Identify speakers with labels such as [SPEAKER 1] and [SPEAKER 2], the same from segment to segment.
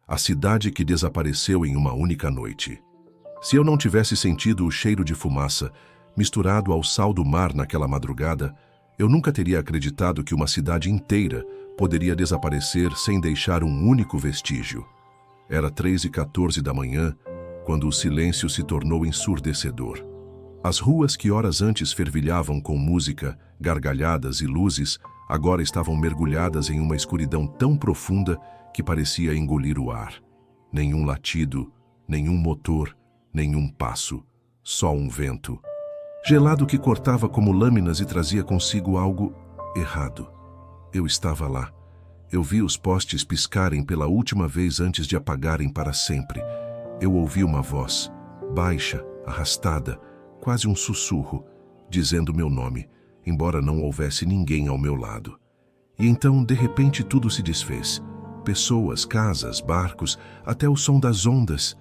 [SPEAKER 1] A cidade que desapareceu em uma única noite. Se eu não tivesse sentido o cheiro de fumaça, misturado ao sal do mar naquela madrugada, eu nunca teria acreditado que uma cidade inteira poderia desaparecer sem deixar um único vestígio. Era 3h14 da manhã, quando o silêncio se tornou ensurdecedor. As ruas que horas antes fervilhavam com música, gargalhadas e luzes, agora estavam mergulhadas em uma escuridão tão profunda que parecia engolir o ar. Nenhum latido, nenhum motor, nenhum passo, só um vento. Gelado que cortava como lâminas e trazia consigo algo errado. Eu estava lá. Eu vi os postes piscarem pela última vez antes de apagarem para sempre. Eu ouvi uma voz, baixa, arrastada, quase um sussurro, dizendo meu nome, embora não houvesse ninguém ao meu lado. E então, de repente, tudo se desfez. Pessoas, casas, barcos, até o som das ondas.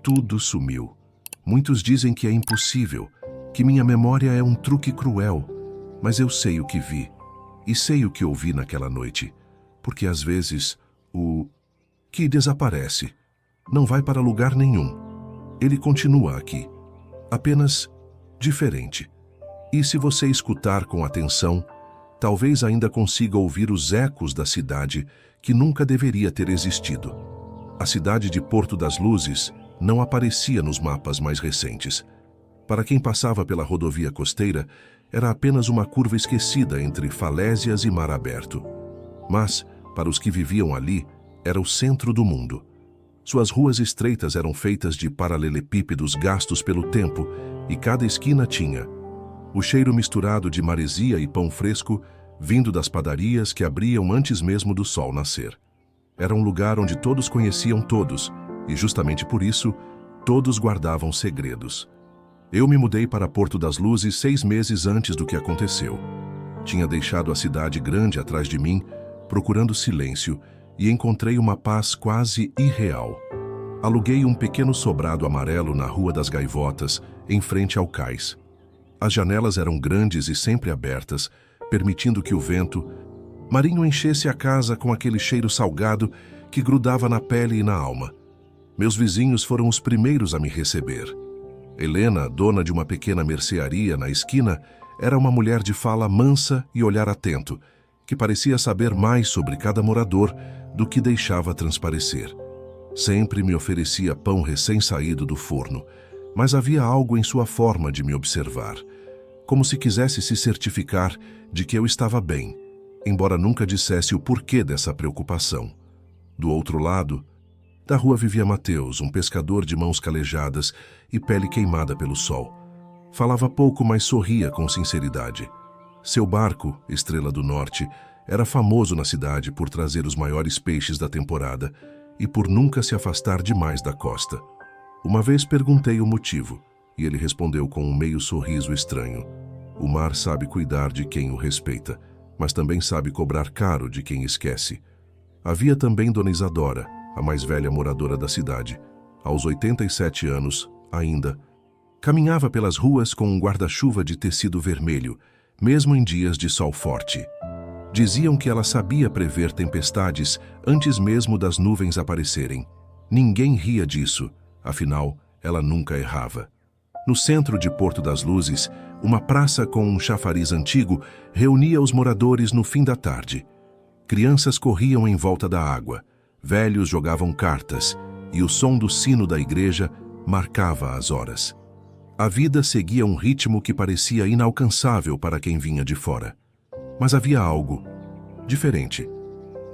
[SPEAKER 1] Tudo sumiu. Muitos dizem que é impossível, que minha memória é um truque cruel, mas eu sei o que vi, e sei o que ouvi naquela noite, porque às vezes o que desaparece não vai para lugar nenhum. Ele continua aqui, apenas diferente. E se você escutar com atenção, talvez ainda consiga ouvir os ecos da cidade que nunca deveria ter existido. A cidade de Porto das Luzes não aparecia nos mapas mais recentes. Para quem passava pela rodovia costeira, era apenas uma curva esquecida entre falésias e mar aberto. Mas, para os que viviam ali, era o centro do mundo. Suas ruas estreitas eram feitas de paralelepípedos gastos pelo tempo, e cada esquina tinha o cheiro misturado de maresia e pão fresco vindo das padarias que abriam antes mesmo do sol nascer. Era um lugar onde todos conheciam todos, e justamente por isso, todos guardavam segredos. Eu me mudei para Porto das Luzes 6 meses antes do que aconteceu. Tinha deixado a cidade grande atrás de mim, procurando silêncio, e encontrei uma paz quase irreal. Aluguei um pequeno sobrado amarelo na Rua das Gaivotas, em frente ao cais. As janelas eram grandes e sempre abertas, permitindo que o vento marinho enchesse a casa com aquele cheiro salgado que grudava na pele e na alma. Meus vizinhos foram os primeiros a me receber. Helena, dona de uma pequena mercearia na esquina, era uma mulher de fala mansa e olhar atento, que parecia saber mais sobre cada morador do que deixava transparecer. Sempre me oferecia pão recém-saído do forno, mas havia algo em sua forma de me observar, como se quisesse se certificar de que eu estava bem, embora nunca dissesse o porquê dessa preocupação. Do outro lado da rua vivia Mateus, um pescador de mãos calejadas e pele queimada pelo sol. Falava pouco, mas sorria com sinceridade. Seu barco, Estrela do Norte, era famoso na cidade por trazer os maiores peixes da temporada e por nunca se afastar demais da costa. Uma vez perguntei o motivo, e ele respondeu com um meio sorriso estranho. O mar sabe cuidar de quem o respeita, mas também sabe cobrar caro de quem esquece. Havia também Dona Isadora, a mais velha moradora da cidade. Aos 87 anos, ainda, caminhava pelas ruas com um guarda-chuva de tecido vermelho, mesmo em dias de sol forte. Diziam que ela sabia prever tempestades antes mesmo das nuvens aparecerem. Ninguém ria disso, afinal, ela nunca errava. No centro de Porto das Luzes, uma praça com um chafariz antigo reunia os moradores no fim da tarde. Crianças corriam em volta da água, velhos jogavam cartas, e o som do sino da igreja marcava as horas. A vida seguia um ritmo que parecia inalcançável para quem vinha de fora. Mas havia algo diferente.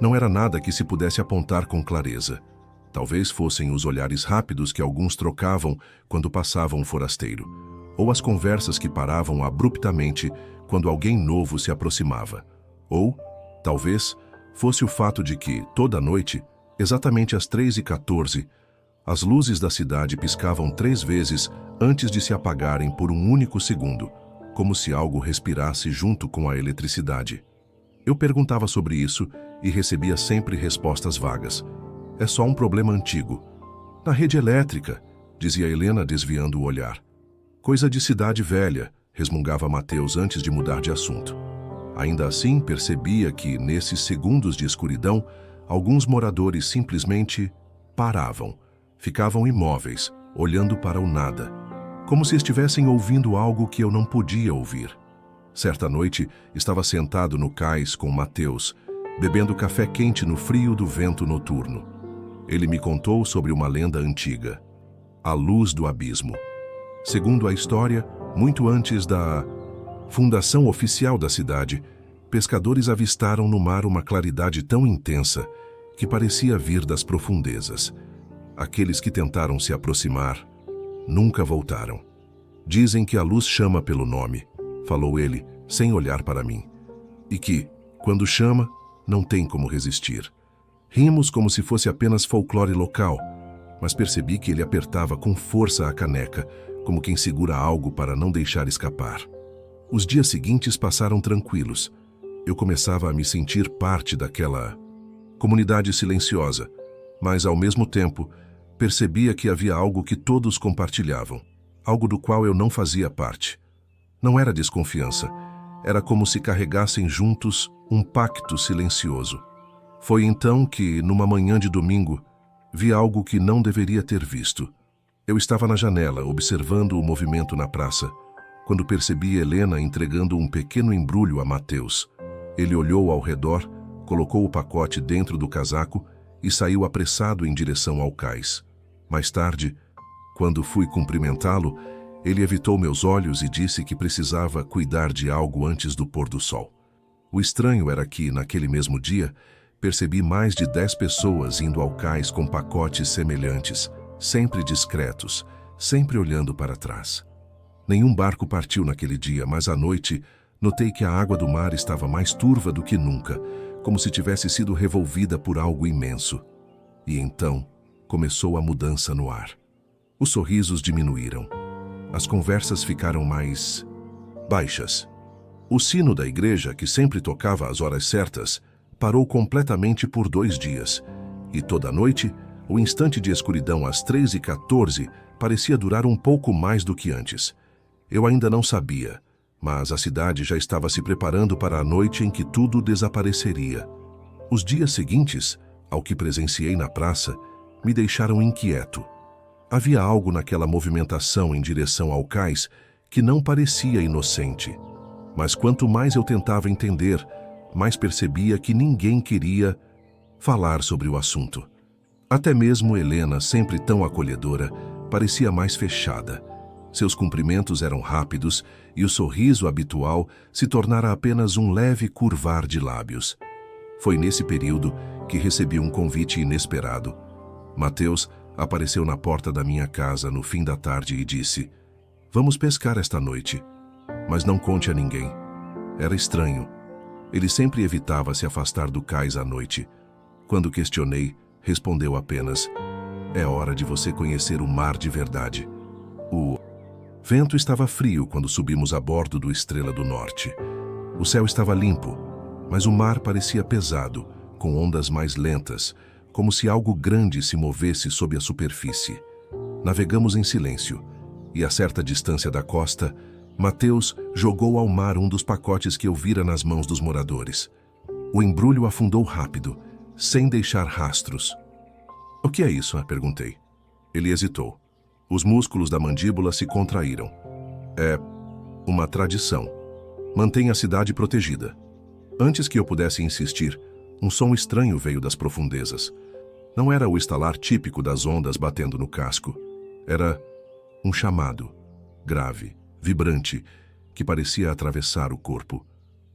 [SPEAKER 1] Não era nada que se pudesse apontar com clareza. Talvez fossem os olhares rápidos que alguns trocavam quando passavam um forasteiro, ou as conversas que paravam abruptamente quando alguém novo se aproximava. Ou, talvez, fosse o fato de que, toda noite, exatamente às 3h14, as luzes da cidade piscavam 3 vezes antes de se apagarem por um único segundo, como se algo respirasse junto com a eletricidade. Eu perguntava sobre isso e recebia sempre respostas vagas. É só um problema antigo. Na rede elétrica, dizia Helena desviando o olhar. Coisa de cidade velha, resmungava Mateus antes de mudar de assunto. Ainda assim, percebia que, nesses segundos de escuridão, alguns moradores simplesmente paravam, ficavam imóveis, olhando para o nada, como se estivessem ouvindo algo que eu não podia ouvir. Certa noite, estava sentado no cais com Mateus, bebendo café quente no frio do vento noturno. Ele me contou sobre uma lenda antiga, a luz do abismo. Segundo a história, muito antes da fundação oficial da cidade, pescadores avistaram no mar uma claridade tão intensa que parecia vir das profundezas. Aqueles que tentaram se aproximar nunca voltaram. Dizem que a luz chama pelo nome, falou ele, sem olhar para mim, e que, quando chama, não tem como resistir. Rimos como se fosse apenas folclore local, mas percebi que ele apertava com força a caneca, como quem segura algo para não deixar escapar. Os dias seguintes passaram tranquilos. Eu começava a me sentir parte daquela comunidade silenciosa, mas, ao mesmo tempo, percebia que havia algo que todos compartilhavam, algo do qual eu não fazia parte. Não era desconfiança, era como se carregassem juntos um pacto silencioso. Foi então que, numa manhã de domingo, vi algo que não deveria ter visto. Eu estava na janela, observando o movimento na praça, quando percebi Helena entregando um pequeno embrulho a Mateus. Ele olhou ao redor, colocou o pacote dentro do casaco e saiu apressado em direção ao cais. Mais tarde, quando fui cumprimentá-lo, ele evitou meus olhos e disse que precisava cuidar de algo antes do pôr do sol. O estranho era que, naquele mesmo dia, percebi mais de 10 pessoas indo ao cais com pacotes semelhantes, sempre discretos, sempre olhando para trás. Nenhum barco partiu naquele dia, mas à noite notei que a água do mar estava mais turva do que nunca, como se tivesse sido revolvida por algo imenso. E então começou a mudança no ar. Os sorrisos diminuíram. As conversas ficaram mais baixas. O sino da igreja, que sempre tocava às horas certas, parou completamente por 2 dias. E toda noite, o instante de escuridão às 3h14 parecia durar um pouco mais do que antes. Eu ainda não sabia, mas a cidade já estava se preparando para a noite em que tudo desapareceria. Os dias seguintes, ao que presenciei na praça, me deixaram inquieto. Havia algo naquela movimentação em direção ao cais que não parecia inocente. Mas quanto mais eu tentava entender, mais percebia que ninguém queria falar sobre o assunto. Até mesmo Helena, sempre tão acolhedora, parecia mais fechada. Seus cumprimentos eram rápidos e o sorriso habitual se tornara apenas um leve curvar de lábios. Foi nesse período que recebi um convite inesperado. Mateus apareceu na porta da minha casa no fim da tarde e disse: "Vamos pescar esta noite, mas não conte a ninguém." Era estranho. Ele sempre evitava se afastar do cais à noite. Quando questionei, respondeu apenas: "É hora de você conhecer o mar de verdade." O vento estava frio quando subimos a bordo do Estrela do Norte. O céu estava limpo, mas o mar parecia pesado, com ondas mais lentas, como se algo grande se movesse sob a superfície. Navegamos em silêncio, e a certa distância da costa, Mateus jogou ao mar um dos pacotes que eu vira nas mãos dos moradores. O embrulho afundou rápido, sem deixar rastros. "O que é isso?" perguntei. Ele hesitou. Os músculos da mandíbula se contraíram. "É uma tradição. Mantém a cidade protegida." Antes que eu pudesse insistir, um som estranho veio das profundezas. Não era o estalar típico das ondas batendo no casco. Era um chamado, grave, vibrante, que parecia atravessar o corpo.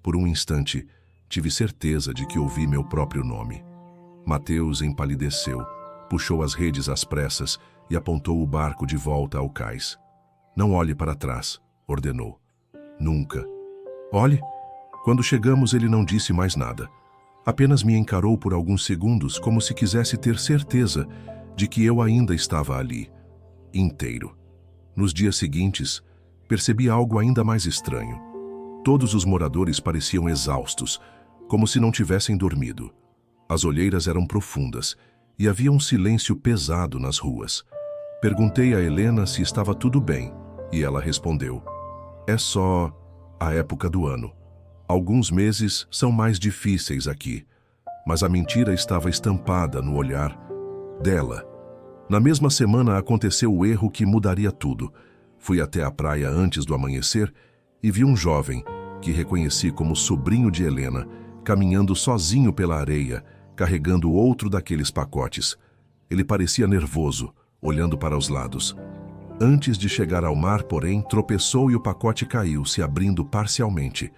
[SPEAKER 1] Por um instante, tive certeza de que ouvi meu próprio nome. Mateus empalideceu, puxou as redes às pressas e apontou o barco de volta ao cais. "Não olhe para trás", ordenou. "Nunca." "Olhe." Quando chegamos, ele não disse mais nada. Apenas me encarou por alguns segundos, como se quisesse ter certeza de que eu ainda estava ali, inteiro. Nos dias seguintes, percebi algo ainda mais estranho. Todos os moradores pareciam exaustos, como se não tivessem dormido. As olheiras eram profundas e havia um silêncio pesado nas ruas. Perguntei a Helena se estava tudo bem, e ela respondeu: "É só a época do ano. Alguns meses são mais difíceis aqui." Mas a mentira estava estampada no olhar dela, Na mesma semana aconteceu o erro que mudaria tudo. Fui até a praia antes do amanhecer e vi um jovem, que reconheci como sobrinho de Helena, caminhando sozinho pela areia, carregando outro daqueles pacotes. Ele parecia nervoso, olhando para os lados. Antes de chegar ao mar, porém, tropeçou e o pacote caiu, se abrindo parcialmente.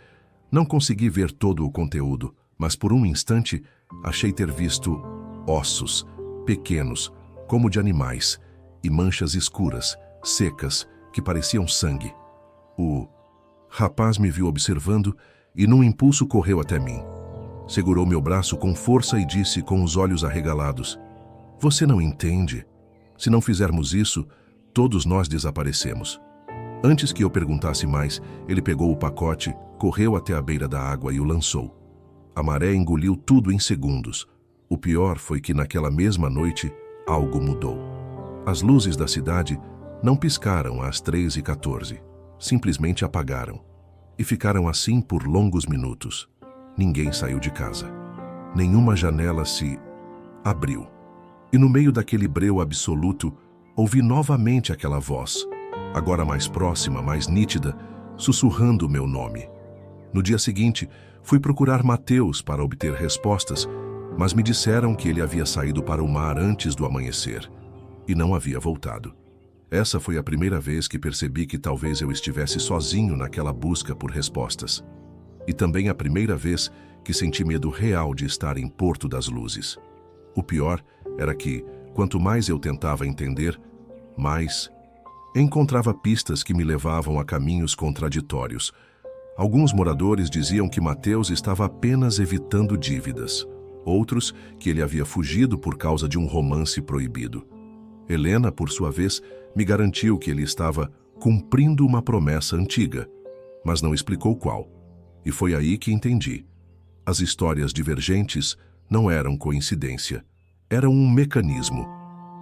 [SPEAKER 1] Não consegui ver todo o conteúdo, mas por um instante achei ter visto ossos, pequenos, como de animais, e manchas escuras, secas, que pareciam sangue. O rapaz me viu observando e, num impulso, correu até mim. Segurou meu braço com força e disse com os olhos arregalados: "Você não entende. Se não fizermos isso, todos nós desaparecemos." Antes que eu perguntasse mais, ele pegou o pacote, correu até a beira da água e o lançou. A maré engoliu tudo em segundos. O pior foi que naquela mesma noite, algo mudou. As luzes da cidade não piscaram às 3h14. Simplesmente apagaram. E ficaram assim por longos minutos. Ninguém saiu de casa. Nenhuma janela se abriu. E no meio daquele breu absoluto, ouvi novamente aquela voz, agora mais próxima, mais nítida, sussurrando o meu nome. No dia seguinte, fui procurar Mateus para obter respostas, mas me disseram que ele havia saído para o mar antes do amanhecer e não havia voltado. Essa foi a primeira vez que percebi que talvez eu estivesse sozinho naquela busca por respostas. E também a primeira vez que senti medo real de estar em Porto das Luzes. O pior era que, quanto mais eu tentava entender, mais encontrava pistas que me levavam a caminhos contraditórios. Alguns moradores diziam que Mateus estava apenas evitando dívidas. Outros, que ele havia fugido por causa de um romance proibido. Helena, por sua vez, me garantiu que ele estava cumprindo uma promessa antiga, mas não explicou qual. E foi aí que entendi. As histórias divergentes não eram coincidência. Eram um mecanismo,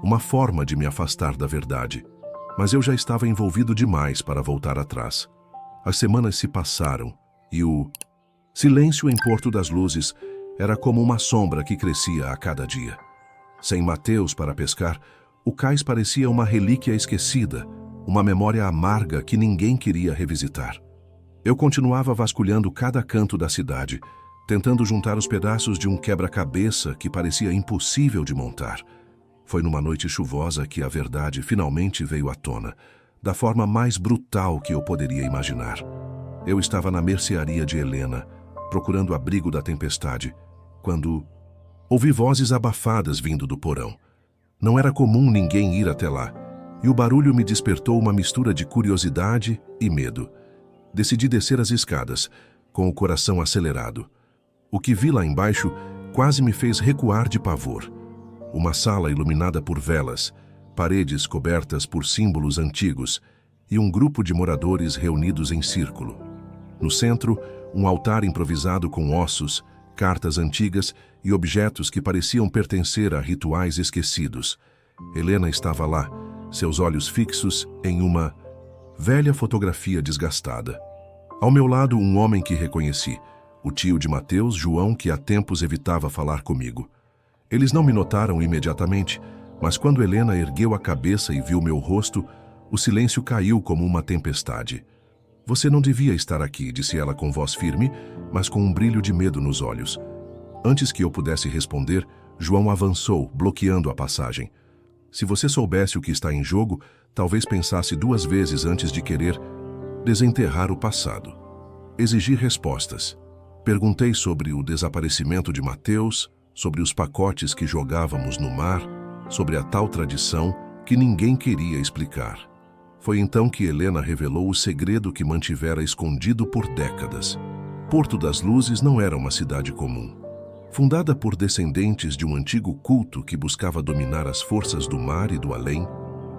[SPEAKER 1] uma forma de me afastar da verdade. Mas eu já estava envolvido demais para voltar atrás. As semanas se passaram e o silêncio em Porto das Luzes era como uma sombra que crescia a cada dia. Sem Mateus para pescar, o cais parecia uma relíquia esquecida, uma memória amarga que ninguém queria revisitar. Eu continuava vasculhando cada canto da cidade, tentando juntar os pedaços de um quebra-cabeça que parecia impossível de montar. Foi numa noite chuvosa que a verdade finalmente veio à tona, da forma mais brutal que eu poderia imaginar. Eu estava na mercearia de Helena, procurando abrigo da tempestade, quando ouvi vozes abafadas vindo do porão. Não era comum ninguém ir até lá, e o barulho me despertou uma mistura de curiosidade e medo. Decidi descer as escadas, com o coração acelerado. O que vi lá embaixo quase me fez recuar de pavor. Uma sala iluminada por velas, paredes cobertas por símbolos antigos e um grupo de moradores reunidos em círculo. No centro, um altar improvisado com ossos, cartas antigas e objetos que pareciam pertencer a rituais esquecidos. Helena estava lá, seus olhos fixos em uma velha fotografia desgastada. Ao meu lado, um homem que reconheci, o tio de Mateus, João, que há tempos evitava falar comigo. Eles não me notaram imediatamente, mas quando Helena ergueu a cabeça e viu meu rosto, o silêncio caiu como uma tempestade. "Você não devia estar aqui", disse ela com voz firme, mas com um brilho de medo nos olhos. Antes que eu pudesse responder, João avançou, bloqueando a passagem. "Se você soubesse o que está em jogo, talvez pensasse 2 vezes antes de querer desenterrar o passado." Exigi respostas. Perguntei sobre o desaparecimento de Mateus, sobre os pacotes que jogávamos no mar, sobre a tal tradição que ninguém queria explicar. Foi então que Helena revelou o segredo que mantivera escondido por décadas. Porto das Luzes não era uma cidade comum. Fundada por descendentes de um antigo culto que buscava dominar as forças do mar e do além,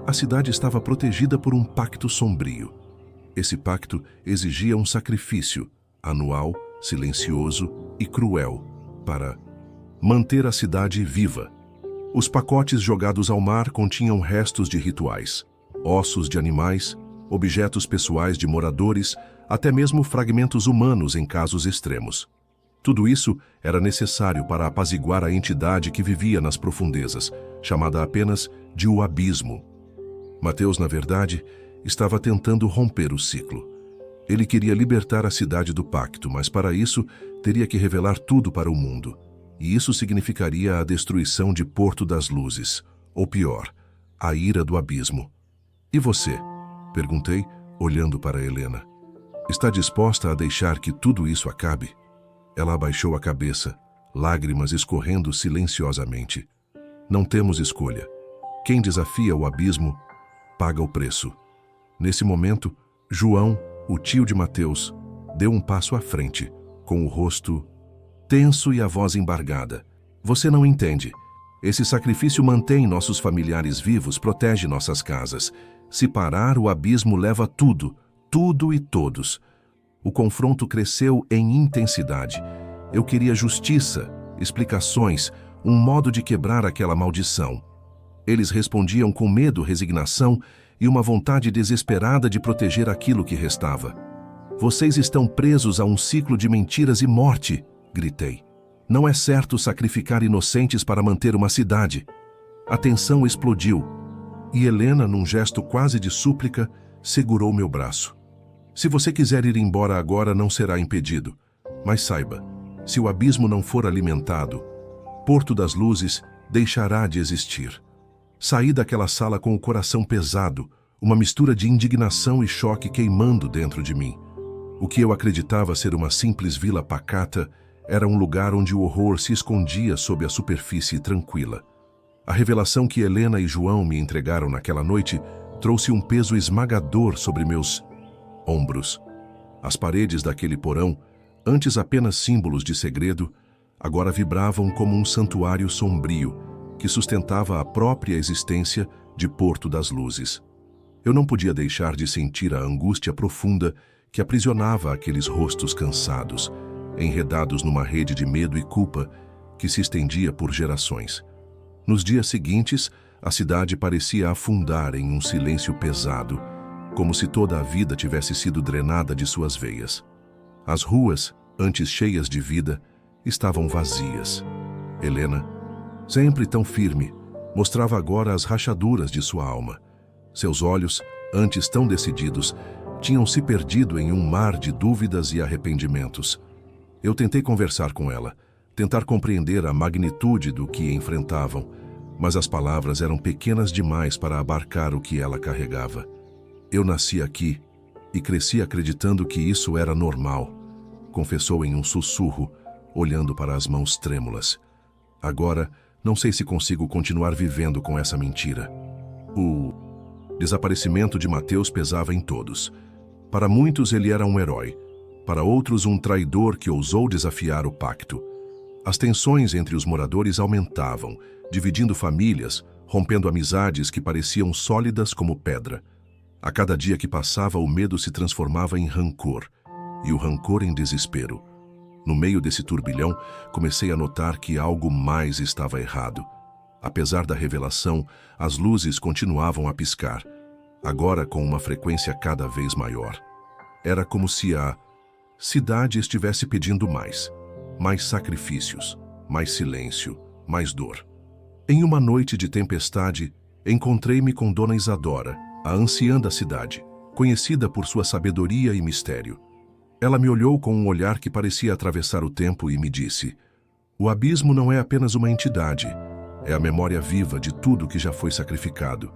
[SPEAKER 1] a cidade estava protegida por um pacto sombrio. Esse pacto exigia um sacrifício, anual, silencioso e cruel, para manter a cidade viva. Os pacotes jogados ao mar continham restos de rituais, ossos de animais, objetos pessoais de moradores, até mesmo fragmentos humanos em casos extremos. Tudo isso era necessário para apaziguar a entidade que vivia nas profundezas, chamada apenas de o abismo. Mateus, na verdade, estava tentando romper o ciclo. Ele queria libertar a cidade do pacto, mas para isso teria que revelar tudo para o mundo. E isso significaria a destruição de Porto das Luzes, ou pior, a ira do abismo. E você? Perguntei, olhando para Helena. Está disposta a deixar que tudo isso acabe? Ela abaixou a cabeça, lágrimas escorrendo silenciosamente. Não temos escolha. Quem desafia o abismo, paga o preço. Nesse momento, João, o tio de Mateus, deu um passo à frente, com o rosto tenso e a voz embargada. Você não entende. Esse sacrifício mantém nossos familiares vivos, protege nossas casas. Se parar, o abismo leva tudo, tudo e todos. O confronto cresceu em intensidade. Eu queria justiça, explicações, um modo de quebrar aquela maldição. Eles respondiam com medo, resignação e uma vontade desesperada de proteger aquilo que restava. Vocês estão presos a um ciclo de mentiras e morte, gritei. Não é certo sacrificar inocentes para manter uma cidade. A tensão explodiu e Helena, num gesto quase de súplica, segurou meu braço. Se você quiser ir embora agora, não será impedido. Mas saiba, se o abismo não for alimentado, Porto das Luzes deixará de existir. Saí daquela sala com o coração pesado, uma mistura de indignação e choque queimando dentro de mim. O que eu acreditava ser uma simples vila pacata era um lugar onde o horror se escondia sob a superfície tranquila. A revelação que Helena e João me entregaram naquela noite trouxe um peso esmagador sobre meus ombros. As paredes daquele porão, antes apenas símbolos de segredo, agora vibravam como um santuário sombrio que sustentava a própria existência de Porto das Luzes. Eu não podia deixar de sentir a angústia profunda que aprisionava aqueles rostos cansados, enredados numa rede de medo e culpa que se estendia por gerações. Nos dias seguintes, a cidade parecia afundar em um silêncio pesado, como se toda a vida tivesse sido drenada de suas veias. As ruas, antes cheias de vida, estavam vazias. Helena, sempre tão firme, mostrava agora as rachaduras de sua alma. Seus olhos, antes tão decididos, tinham se perdido em um mar de dúvidas e arrependimentos. Eu tentei conversar com ela, tentar compreender a magnitude do que enfrentavam, mas as palavras eram pequenas demais para abarcar o que ela carregava. Eu nasci aqui e cresci acreditando que isso era normal, confessou em um sussurro, olhando para as mãos trêmulas. Agora, não sei se consigo continuar vivendo com essa mentira. O desaparecimento de Mateus pesava em todos. Para muitos ele era um herói, para outros um traidor que ousou desafiar o pacto. As tensões entre os moradores aumentavam, dividindo famílias, rompendo amizades que pareciam sólidas como pedra. A cada dia que passava, o medo se transformava em rancor, e o rancor em desespero. No meio desse turbilhão, comecei a notar que algo mais estava errado. Apesar da revelação, as luzes continuavam a piscar, agora com uma frequência cada vez maior. Era como se a cidade estivesse pedindo mais sacrifícios, mais silêncio, mais dor. Em uma noite de tempestade, encontrei-me com Dona Isadora, a anciã da cidade, conhecida por sua sabedoria e mistério. Ela me olhou com um olhar que parecia atravessar o tempo e me disse: o abismo não é apenas uma entidade, é a memória viva de tudo que já foi sacrificado,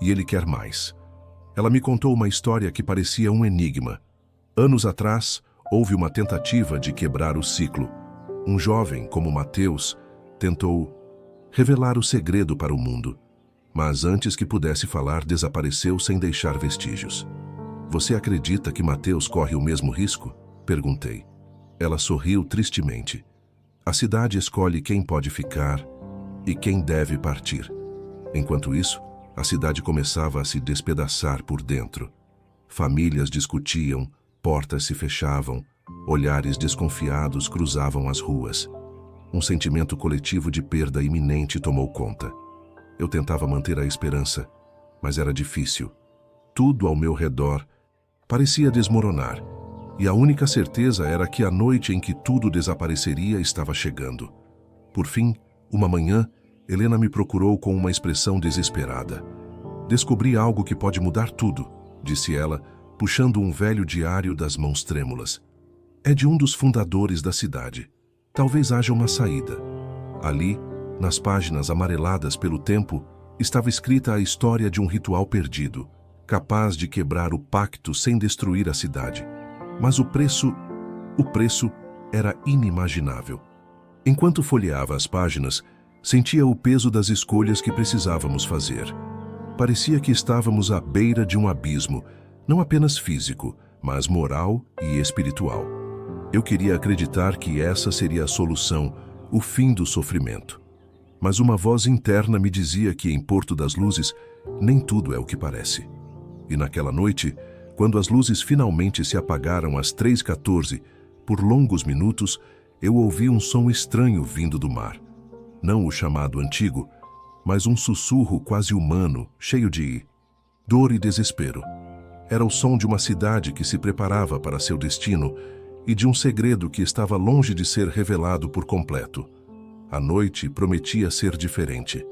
[SPEAKER 1] e ele quer mais. Ela me contou uma história que parecia um enigma. Anos atrás, houve uma tentativa de quebrar o ciclo. Um jovem como Mateus tentou revelar o segredo para o mundo, mas antes que pudesse falar, desapareceu sem deixar vestígios. Você acredita que Mateus corre o mesmo risco? Perguntei. Ela sorriu tristemente. A cidade escolhe quem pode ficar e quem deve partir. Enquanto isso, a cidade começava a se despedaçar por dentro. Famílias discutiam, portas se fechavam, olhares desconfiados cruzavam as ruas. Um sentimento coletivo de perda iminente tomou conta. Eu tentava manter a esperança, mas era difícil. Tudo ao meu redor parecia desmoronar, e a única certeza era que a noite em que tudo desapareceria estava chegando. Por fim, uma manhã, Helena me procurou com uma expressão desesperada. Descobri algo que pode mudar tudo, disse ela, puxando um velho diário das mãos trêmulas. É de um dos fundadores da cidade. Talvez haja uma saída. Ali, nas páginas amareladas pelo tempo, estava escrita a história de um ritual perdido, capaz de quebrar o pacto sem destruir a cidade. Mas o preço era inimaginável. Enquanto folheava as páginas, sentia o peso das escolhas que precisávamos fazer. Parecia que estávamos à beira de um abismo, não apenas físico, mas moral e espiritual. Eu queria acreditar que essa seria a solução, o fim do sofrimento. Mas uma voz interna me dizia que em Porto das Luzes nem tudo é o que parece. E naquela noite, quando as luzes finalmente se apagaram às 3h14, por longos minutos, eu ouvi um som estranho vindo do mar. Não o chamado antigo, mas um sussurro quase humano, cheio de dor e desespero. Era o som de uma cidade que se preparava para seu destino e de um segredo que estava longe de ser revelado por completo. A noite prometia ser diferente.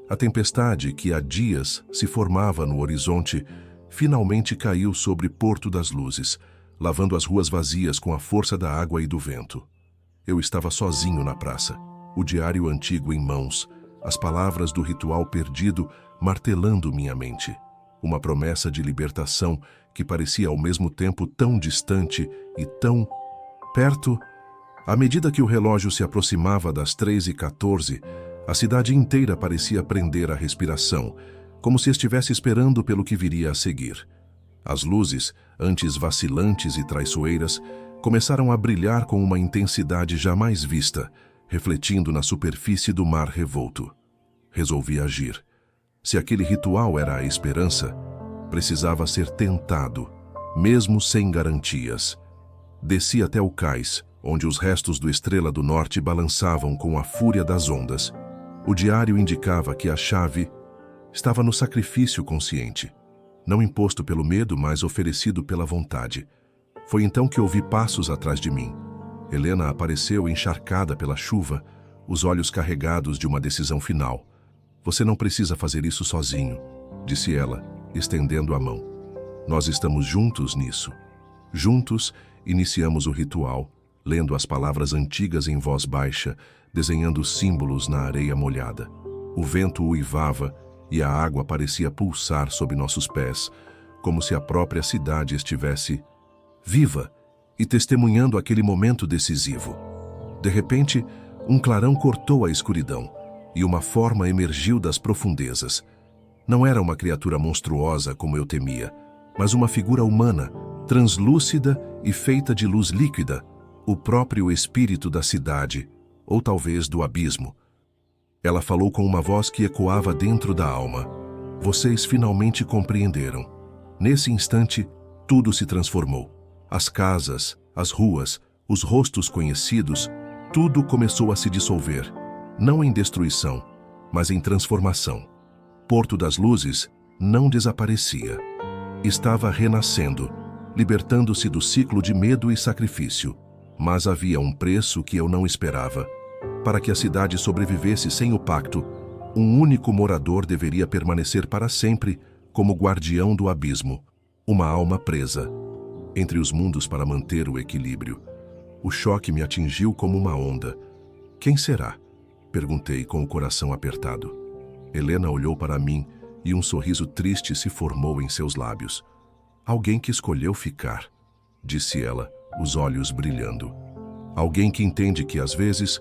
[SPEAKER 1] A tempestade que há dias se formava no horizonte finalmente caiu sobre Porto das Luzes, lavando as ruas vazias com a força da água e do vento. Eu estava sozinho na praça, o diário antigo em mãos, as palavras do ritual perdido martelando minha mente. Uma promessa de libertação que parecia ao mesmo tempo tão distante e tão perto. À medida que o relógio se aproximava das 3h14, a cidade inteira parecia prender a respiração, como se estivesse esperando pelo que viria a seguir. As luzes, antes vacilantes e traiçoeiras, começaram a brilhar com uma intensidade jamais vista, refletindo na superfície do mar revolto. Resolvi agir. Se aquele ritual era a esperança, precisava ser tentado, mesmo sem garantias. Desci até o cais, onde os restos do Estrela do Norte balançavam com a fúria das ondas. O diário indicava que a chave estava no sacrifício consciente, não imposto pelo medo, mas oferecido pela vontade. Foi então que ouvi passos atrás de mim. Helena apareceu encharcada pela chuva, os olhos carregados de uma decisão final. Você não precisa fazer isso sozinho, disse ela, estendendo a mão. Nós estamos juntos nisso. Juntos, iniciamos o ritual, lendo as palavras antigas em voz baixa, desenhando símbolos na areia molhada. O vento uivava e a água parecia pulsar sob nossos pés, como se a própria cidade estivesse viva e testemunhando aquele momento decisivo. De repente, um clarão cortou a escuridão e uma forma emergiu das profundezas. Não era uma criatura monstruosa como eu temia, mas uma figura humana, translúcida e feita de luz líquida, o próprio espírito da cidade, ou talvez do abismo. Ela falou com uma voz que ecoava dentro da alma. Vocês finalmente compreenderam. Nesse instante, tudo se transformou. As casas, as ruas, os rostos conhecidos, tudo começou a se dissolver, não em destruição, mas em transformação. Porto das Luzes não desaparecia. Estava renascendo, libertando-se do ciclo de medo e sacrifício. Mas havia um preço que eu não esperava. Para que a cidade sobrevivesse sem o pacto, um único morador deveria permanecer para sempre como guardião do abismo, uma alma presa entre os mundos para manter o equilíbrio. O choque me atingiu como uma onda. Quem será? Perguntei com o coração apertado. Helena olhou para mim e um sorriso triste se formou em seus lábios. Alguém que escolheu ficar, disse ela, os olhos brilhando. Alguém que entende que, às vezes,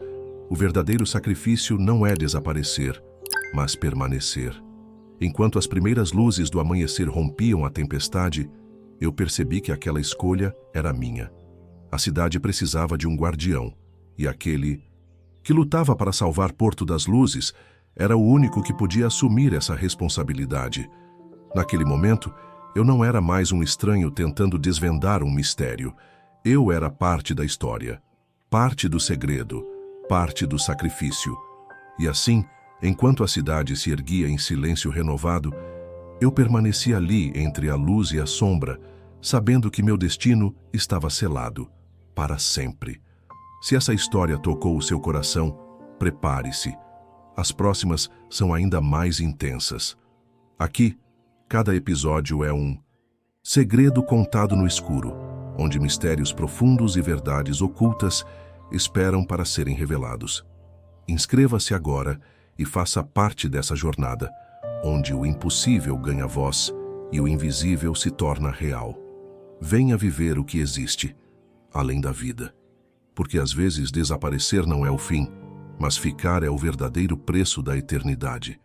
[SPEAKER 1] o verdadeiro sacrifício não é desaparecer, mas permanecer. Enquanto as primeiras luzes do amanhecer rompiam a tempestade, eu percebi que aquela escolha era minha. A cidade precisava de um guardião, e aquele que lutava para salvar Porto das Luzes era o único que podia assumir essa responsabilidade. Naquele momento, eu não era mais um estranho tentando desvendar um mistério. Eu era parte da história, parte do segredo, parte do sacrifício. E assim, enquanto a cidade se erguia em silêncio renovado, eu permaneci ali entre a luz e a sombra, sabendo que meu destino estava selado, para sempre. Se essa história tocou o seu coração, prepare-se. As próximas são ainda mais intensas. Aqui, cada episódio é um segredo contado no escuro, onde mistérios profundos e verdades ocultas esperam para serem revelados. Inscreva-se agora e faça parte dessa jornada, onde o impossível ganha voz e o invisível se torna real. Venha viver o que existe, além da vida. Porque às vezes desaparecer não é o fim, mas ficar é o verdadeiro preço da eternidade.